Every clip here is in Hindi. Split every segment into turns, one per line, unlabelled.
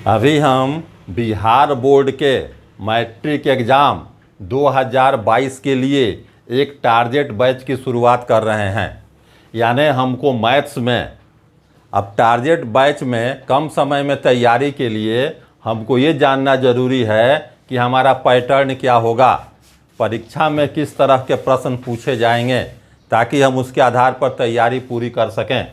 अभी हम बिहार बोर्ड के मैट्रिक एग्ज़ाम 2022 के लिए एक टारगेट बैच की शुरुआत कर रहे हैं। यानी हमको मैथ्स में अब टारगेट बैच में कम समय में तैयारी के लिए हमको ये जानना ज़रूरी है कि हमारा पैटर्न क्या होगा, परीक्षा में किस तरह के प्रश्न पूछे जाएंगे, ताकि हम उसके आधार पर तैयारी पूरी कर सकें।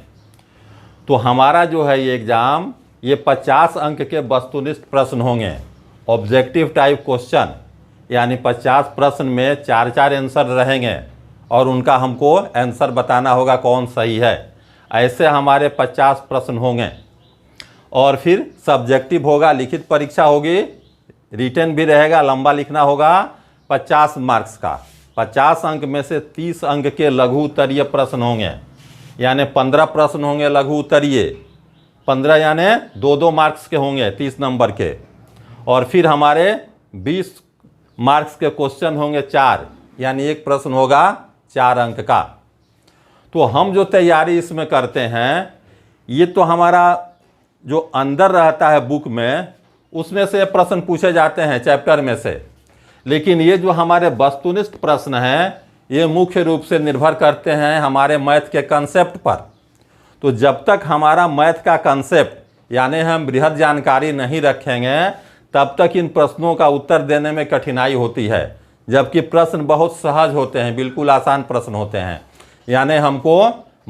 तो हमारा जो है ये एग्ज़ाम ये 50 अंक के वस्तुनिष्ठ प्रश्न होंगे, ऑब्जेक्टिव टाइप क्वेश्चन, यानी 50 प्रश्न में 4 आंसर रहेंगे और उनका हमको आंसर बताना होगा कौन सही है। ऐसे हमारे 50 प्रश्न होंगे और फिर सब्जेक्टिव होगा, लिखित परीक्षा होगी, रिटन भी रहेगा, लंबा लिखना होगा 50 मार्क्स का। 50 अंक में से 30 अंक के लघु उत्तरीय प्रश्न होंगे, यानी 15 प्रश्न होंगे लघु उत्तरीय, 15 यानी 2-2 मार्क्स के होंगे 30 नंबर के। और फिर हमारे 20 मार्क्स के क्वेश्चन होंगे 4, यानी एक प्रश्न होगा 4 अंक का। तो हम जो तैयारी इसमें करते हैं, ये तो हमारा जो अंदर रहता है बुक में, उसमें से प्रश्न पूछे जाते हैं चैप्टर में से। लेकिन ये जो हमारे वस्तुनिष्ठ प्रश्न हैं, ये मुख्य रूप से निर्भर करते हैं हमारे मैथ के कंसेप्ट पर। तो जब तक हमारा मैथ का कंसेप्ट यानी हम बृहद जानकारी नहीं रखेंगे, तब तक इन प्रश्नों का उत्तर देने में कठिनाई होती है। जबकि प्रश्न बहुत सहज होते हैं, बिल्कुल आसान प्रश्न होते हैं। यानी हमको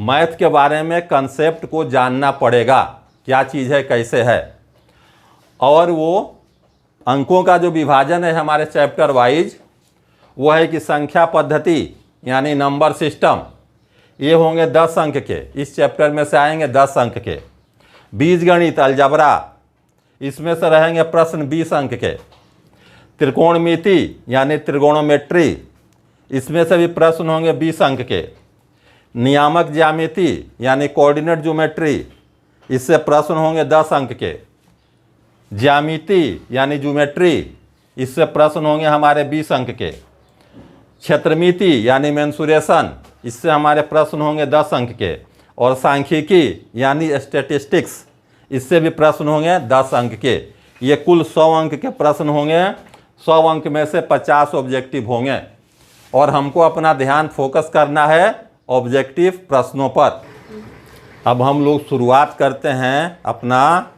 मैथ के बारे में कंसेप्ट को जानना पड़ेगा, क्या चीज़ है, कैसे है। और वो अंकों का जो विभाजन है हमारे चैप्टर वाइज, वो है कि संख्या पद्धति यानी नंबर सिस्टम, ये होंगे 10 अंक के, इस चैप्टर में से आएंगे 10 अंक के। बीजगणित अलजबरा, इसमें से रहेंगे प्रश्न 20 अंक के। त्रिकोणमिति यानी त्रिकोणोमेट्री, इसमें से भी प्रश्न होंगे 20 अंक के। नियामक ज्यामिति यानी कोऑर्डिनेट ज्योमेट्री, इससे प्रश्न होंगे 10 अंक के। ज्यामिति यानी ज्योमेट्री, इससे प्रश्न होंगे हमारे 20 अंक के। क्षेत्रमिति यानी मेंसुरेशन, इससे हमारे प्रश्न होंगे 10 अंक के। और सांख्यिकी यानी स्टैटिस्टिक्स, इससे भी प्रश्न होंगे 10 अंक के। ये कुल 100 अंक के प्रश्न होंगे। 100 अंक में से 50 ऑब्जेक्टिव होंगे और हमको अपना ध्यान फोकस करना है ऑब्जेक्टिव प्रश्नों पर। अब हम लोग शुरुआत करते हैं अपना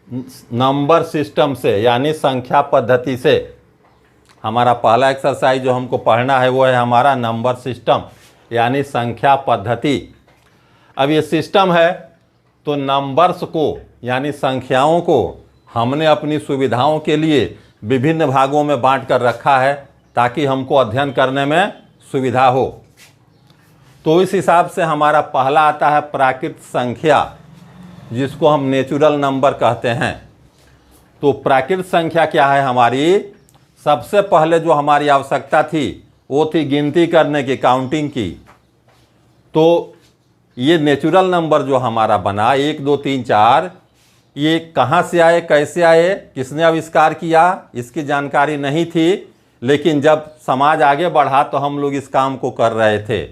नंबर सिस्टम से, यानी संख्या पद्धति से। हमारा पहला एक्सरसाइज जो हमको पढ़ना है वो है हमारा नंबर सिस्टम यानी संख्या पद्धति। अब ये सिस्टम है तो नंबर्स को यानी संख्याओं को हमने अपनी सुविधाओं के लिए विभिन्न भागों में बांट कर रखा है, ताकि हमको अध्ययन करने में सुविधा हो। तो इस हिसाब से हमारा पहला आता है प्राकृत संख्या, जिसको हम नेचुरल नंबर कहते हैं। तो प्राकृत संख्या क्या है हमारी? सबसे पहले जो हमारी आवश्यकता थी वो थी गिनती करने की, काउंटिंग की। तो ये नेचुरल नंबर जो हमारा बना 1 2 3 4, ये कहाँ से आए, कैसे आए, किसने आविष्कार किया, इसकी जानकारी नहीं थी। लेकिन जब समाज आगे बढ़ा तो हम लोग इस काम को कर रहे थे।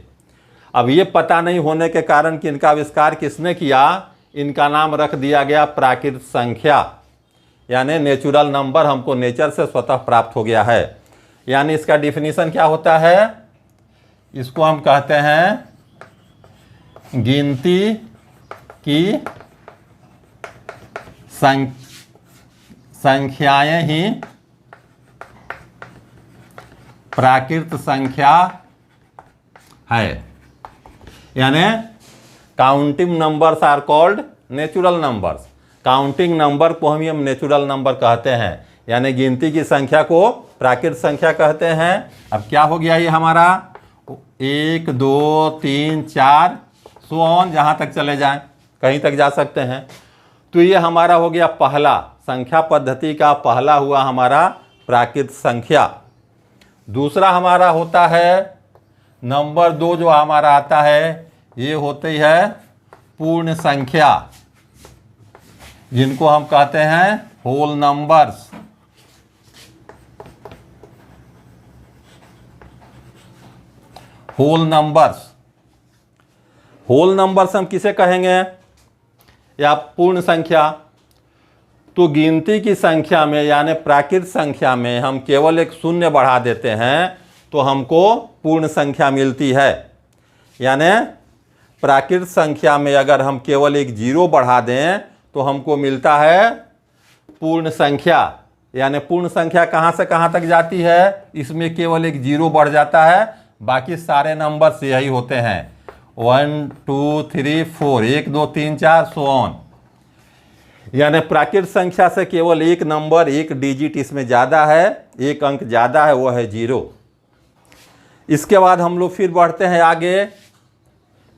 अब ये पता नहीं होने के कारण कि इनका आविष्कार किसने किया, इनका नाम रख दिया गया प्राकृत संख्या, यानी नेचुरल नंबर हमको नेचर से स्वतः प्राप्त हो गया है। यानी इसका डिफिनीशन क्या होता है? इसको हम कहते हैं गिनती की संख्याएं ही प्राकृत संख्या है। यानी counting numbers are called natural numbers. Counting number को हम नेचुरल नंबर कहते हैं, यानी गिनती की संख्या को प्राकृत संख्या कहते हैं। अब क्या हो गया ये हमारा 1 2 3 4 सो ऑन, जहाँ तक चले जाएं, कहीं तक जा सकते हैं। तो ये हमारा हो गया पहला, संख्या पद्धति का पहला हुआ हमारा प्राकृत संख्या। दूसरा हमारा होता है नंबर 2 जो हमारा आता है, ये होती है पूर्ण संख्या, जिनको हम कहते हैं whole numbers. Whole numbers, whole numbers हम किसे कहेंगे? या पूर्ण संख्या। तो गिनती की संख्या में यानी प्राकृत संख्या में हम केवल एक शून्य बढ़ा देते हैं तो हमको पूर्ण संख्या मिलती है। यानी प्राकृत संख्या में अगर हम केवल एक जीरो बढ़ा दें तो हमको मिलता है पूर्ण संख्या। यानी पूर्ण संख्या कहाँ से कहाँ तक जाती है, इसमें केवल एक जीरो बढ़ जाता है, बाकी सारे नंबर यही होते हैं 1 2 3 4 1 2 3 4 सो ऑन। यानी प्राकृत संख्या से केवल एक नंबर, एक डिजिट इसमें ज़्यादा है, एक अंक ज़्यादा है, वो है जीरो। इसके बाद हम लोग फिर बढ़ते हैं आगे।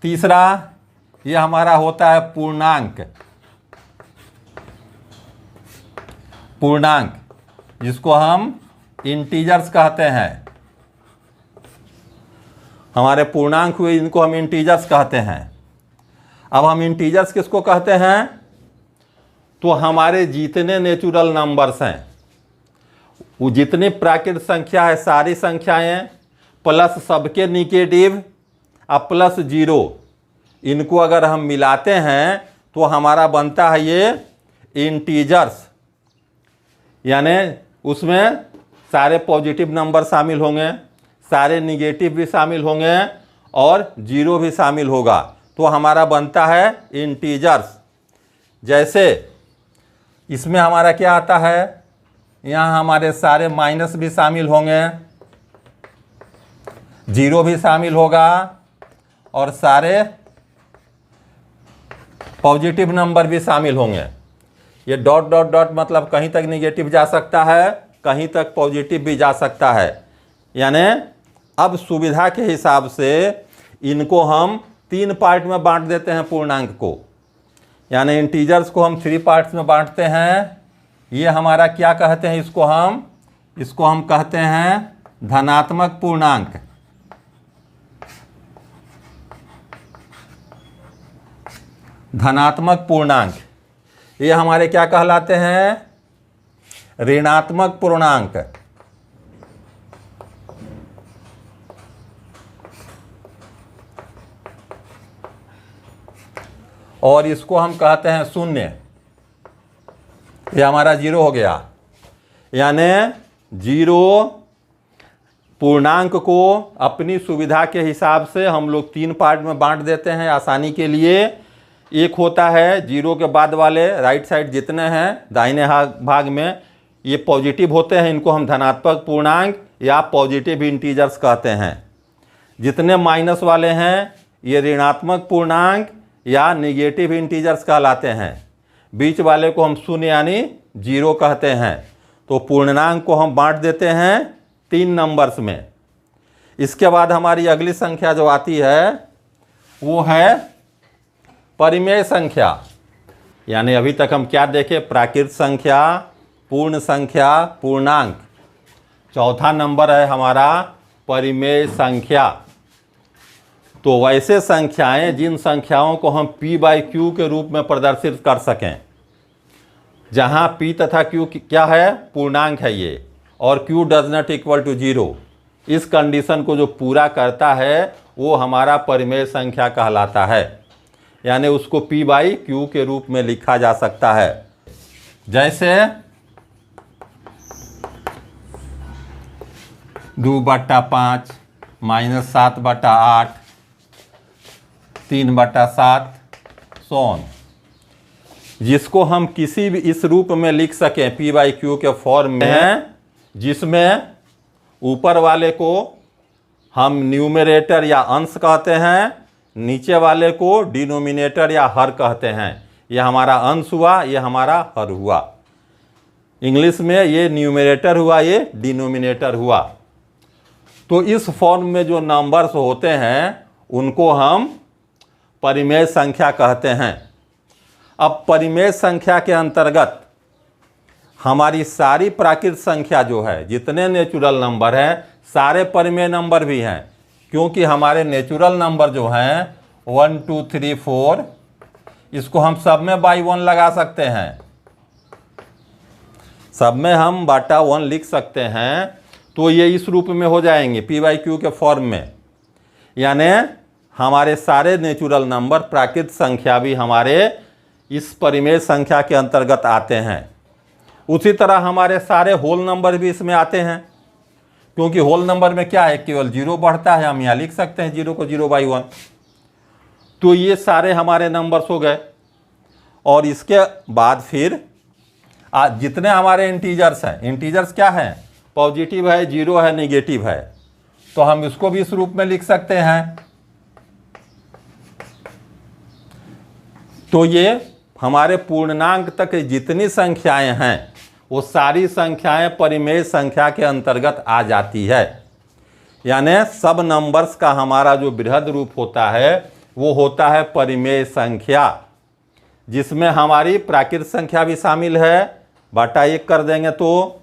तीसरा ये हमारा होता है पूर्णांक। पूर्णांक जिसको हम इंटीजर्स कहते हैं। हमारे पूर्णांक हुए इनको हम इंटीजर्स कहते हैं। अब हम इंटीजर्स किसको कहते हैं, तो हमारे जितने नेचुरल नंबर्स हैं, वो जितनी प्राकृत संख्या है सारी संख्याएं प्लस सबके निगेटिव और प्लस जीरो, इनको अगर हम मिलाते हैं तो हमारा बनता है ये इंटीजर्स। यानी उसमें सारे पॉजिटिव नंबर शामिल होंगे, सारे निगेटिव भी शामिल होंगे और जीरो भी शामिल होगा, तो हमारा बनता है इंटीजर्स। जैसे इसमें हमारा क्या आता है, यहाँ हमारे सारे माइनस भी शामिल होंगे, जीरो भी शामिल होगा और सारे पॉजिटिव नंबर भी शामिल होंगे। ये डॉट डॉट डॉट मतलब कहीं तक निगेटिव जा सकता है, कहीं तक पॉजिटिव भी जा सकता है। यानी अब सुविधा के हिसाब से इनको हम 3 पार्ट में बांट देते हैं पूर्णांक को। यानी इंटीजर्स को हम 3 पार्ट्स में बांटते हैं। ये हमारा क्या कहते हैं, इसको हम कहते हैं धनात्मक पूर्णांक। धनात्मक पूर्णांक ये हमारे क्या कहलाते हैं, ऋणात्मक पूर्णांक। और इसको हम कहते हैं शून्य। ये हमारा जीरो हो गया। यानी जीरो पूर्णांक को अपनी सुविधा के हिसाब से हम लोग 3 पार्ट में बांट देते हैं आसानी के लिए। एक होता है जीरो के बाद वाले राइट साइड जितने हैं दाहिने भाग में ये पॉजिटिव होते हैं, इनको हम धनात्मक पूर्णांक या पॉजिटिव इंटीजर्स कहते हैं। जितने माइनस वाले हैं ये ऋणात्मक पूर्णांक या निगेटिव इंटीजर्स कहलाते हैं। बीच वाले को हम शून्य यानी जीरो कहते हैं। तो पूर्णांक को हम बांट देते हैं 3 नंबर्स में। इसके बाद हमारी अगली संख्या जो आती है वो है परिमेय संख्या। यानी अभी तक हम क्या देखे, प्राकृत संख्या, पूर्ण संख्या, पूर्णांक। चौथा नंबर है हमारा परिमेय संख्या। तो वैसे संख्याएं जिन संख्याओं को हम p/q के रूप में प्रदर्शित कर सकें, जहां p तथा q क्या है, पूर्णांक है ये, और q does not equal to zero. इस कंडीशन को जो पूरा करता है वो हमारा परिमेय संख्या कहलाता है। यानी उसको p/q के रूप में लिखा जा सकता है। जैसे 2/5 -7/8 3/7 सोन, जिसको हम किसी भी इस रूप में लिख सकें p/q के फॉर्म में, जिसमें ऊपर वाले को हम न्यूमरेटर या अंश कहते हैं, नीचे वाले को डिनोमिनेटर या हर कहते हैं। यह हमारा अंश हुआ, यह हमारा हर हुआ। इंग्लिश में ये न्यूमरेटर हुआ, ये डिनोमिनेटर हुआ। तो इस फॉर्म में जो नंबर्स होते हैं उनको हम परिमेय संख्या कहते हैं। अब परिमेय संख्या के अंतर्गत हमारी सारी प्राकृत संख्या जो है, जितने नेचुरल नंबर हैं सारे परिमेय नंबर भी हैं, क्योंकि हमारे नेचुरल नंबर जो हैं 1 2 3 4 इसको हम सब में बाई 1 लगा सकते हैं, सब में हम बटा 1 लिख सकते हैं। तो ये इस रूप में हो जाएंगे p/q के फॉर्म में। यानी हमारे सारे नेचुरल नंबर प्राकृत संख्या भी हमारे इस परिमेय संख्या के अंतर्गत आते हैं। उसी तरह हमारे सारे होल नंबर भी इसमें आते हैं, क्योंकि होल नंबर में क्या है, केवल 0 बढ़ता है। हम यहाँ लिख सकते हैं 0 को 0/1। तो ये सारे हमारे नंबर्स हो गए। और इसके बाद फिर जितने हमारे इंटीजर्स हैं, इंटीजर्स क्या हैं, पॉजिटिव है, 0 है, निगेटिव है, तो हम इसको भी इस रूप में लिख सकते हैं। तो ये हमारे पूर्णांक तक जितनी संख्याएं हैं वो सारी संख्याएं परिमेय संख्या के अंतर्गत आ जाती है। यानी सब नंबर्स का हमारा जो बृहद रूप होता है वो होता है परिमेय संख्या, जिसमें हमारी प्राकृत संख्या भी शामिल है, बटा 1 कर देंगे तो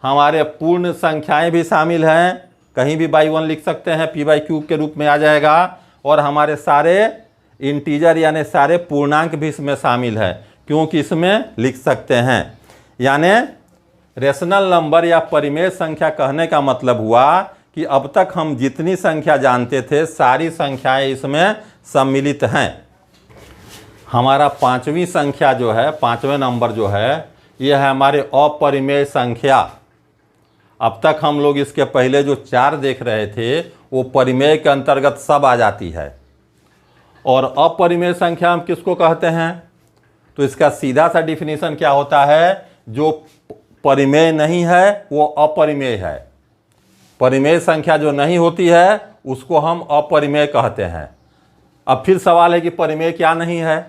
हमारे पूर्ण संख्याएं भी शामिल हैं, कहीं भी बाई 1 लिख सकते हैं, p/क्यूब के रूप में आ जाएगा। और हमारे सारे इंटीजर यानी सारे पूर्णांक भी इसमें शामिल है, क्योंकि इसमें लिख सकते हैं। यानी रेशनल नंबर या परिमेय संख्या कहने का मतलब हुआ कि अब तक हम जितनी संख्या जानते थे सारी संख्याएं इसमें सम्मिलित हैं। हमारा 5वीं संख्या जो है, 5वें नंबर जो है, यह है हमारे अपरिमेय संख्या। अब तक हम लोग इसके पहले जो 4 देख रहे थे वो परिमेय के अंतर्गत सब आ जाती है। और अपरिमेय संख्या हम किसको कहते हैं, तो इसका सीधा सा डिफिनीशन क्या होता है, जो परिमेय नहीं है वो अपरिमेय है। परिमेय संख्या जो नहीं होती है उसको हम अपरिमेय कहते हैं। अब फिर सवाल है कि परिमेय क्या नहीं है,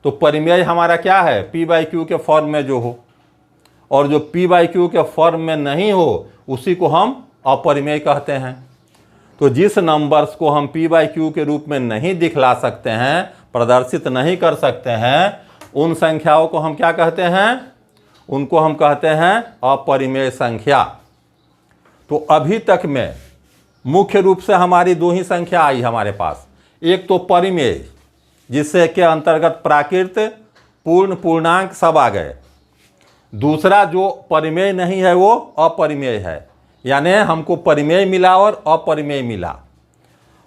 तो परिमेय हमारा क्या है, p/q के फॉर्म में जो हो, और जो p/q के फॉर्म में नहीं हो उसी को हम अपरिमेय कहते हैं। तो जिस नंबर्स को हम p/q के रूप में नहीं दिखला सकते हैं, प्रदर्शित नहीं कर सकते हैं, उन संख्याओं को हम क्या कहते हैं, उनको हम कहते हैं अपरिमेय संख्या। तो अभी तक में मुख्य रूप से हमारी 2 ही संख्या आई हमारे पास, एक तो परिमेय जिससे के अंतर्गत प्राकृत, पूर्ण, पूर्णांक सब आ गए। दूसरा जो परिमेय नहीं है वो अपरिमेय है, यानी हमको परिमेय मिला और अपरिमेय मिला।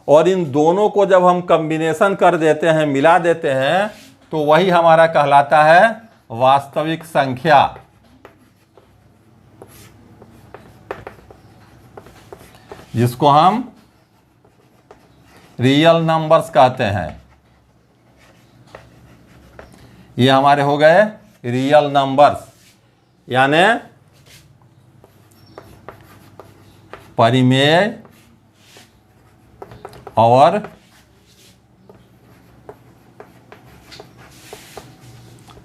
और इन दोनों को जब हम कॉम्बिनेशन कर देते हैं, मिला देते हैं, तो वही हमारा कहलाता है वास्तविक संख्या। जिसको हम रियल नंबर्स कहते हैं। ये हमारे हो गए रियल नंबर्स, यानी परिमेय और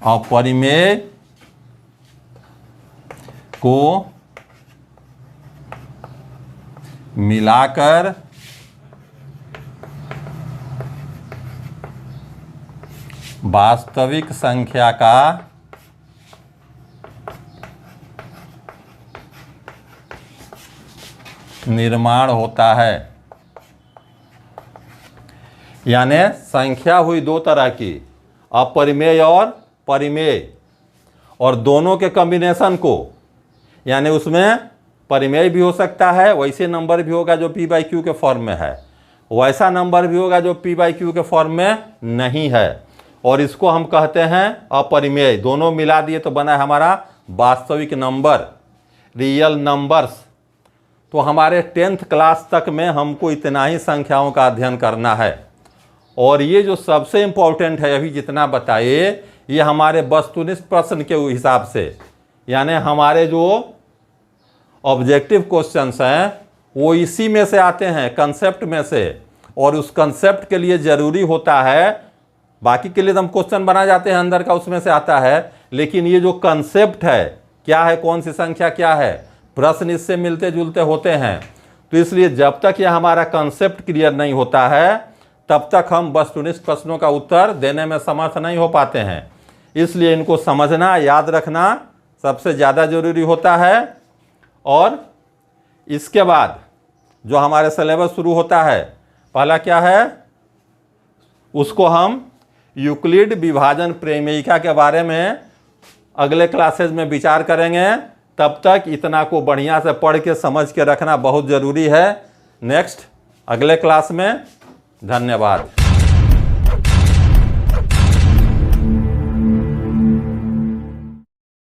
अपरिमेय को मिलाकर वास्तविक संख्या का निर्माण होता है। यानी संख्या हुई 2 तरह की, अपरिमेय और परिमेय, और दोनों के कॉम्बिनेशन को, यानी उसमें परिमेय भी हो सकता है, वैसे नंबर भी होगा जो p/q के फॉर्म में है, वैसा नंबर भी होगा जो p/q के फॉर्म में नहीं है, और इसको हम कहते हैं अपरिमेय। दोनों मिला दिए तो बना हमारा वास्तविक नंबर, रियल नंबर्स। तो हमारे 10th क्लास तक में हमको इतना ही संख्याओं का अध्ययन करना है। और ये जो सबसे इम्पोर्टेंट है अभी जितना बताए, ये हमारे वस्तुनिष्ठ प्रश्न के हिसाब से, यानी हमारे जो ऑब्जेक्टिव क्वेश्चंस हैं वो इसी में से आते हैं, कंसेप्ट में से। और उस कंसेप्ट के लिए ज़रूरी होता है, बाकी के लिए तो हम क्वेश्चन बना जाते हैं अंदर का, उसमें से आता है, लेकिन ये जो कंसेप्ट है, क्या है, कौन सी संख्या क्या है, प्रश्न इससे मिलते जुलते होते हैं। तो इसलिए जब तक यह हमारा कंसेप्ट क्लियर नहीं होता है तब तक हम वस्तुनिष्ठ प्रश्नों का उत्तर देने में समर्थ नहीं हो पाते हैं। इसलिए इनको समझना, याद रखना सबसे ज़्यादा ज़रूरी होता है। और इसके बाद जो हमारे सिलेबस शुरू होता है, पहला क्या है, उसको हम यूक्लिड विभाजन प्रमेयिका के बारे में अगले क्लासेज में विचार करेंगे। तब तक इतना को बढ़िया से पढ़ के समझ के रखना बहुत ज़रूरी है। नेक्स्ट अगले क्लास में, धन्यवाद।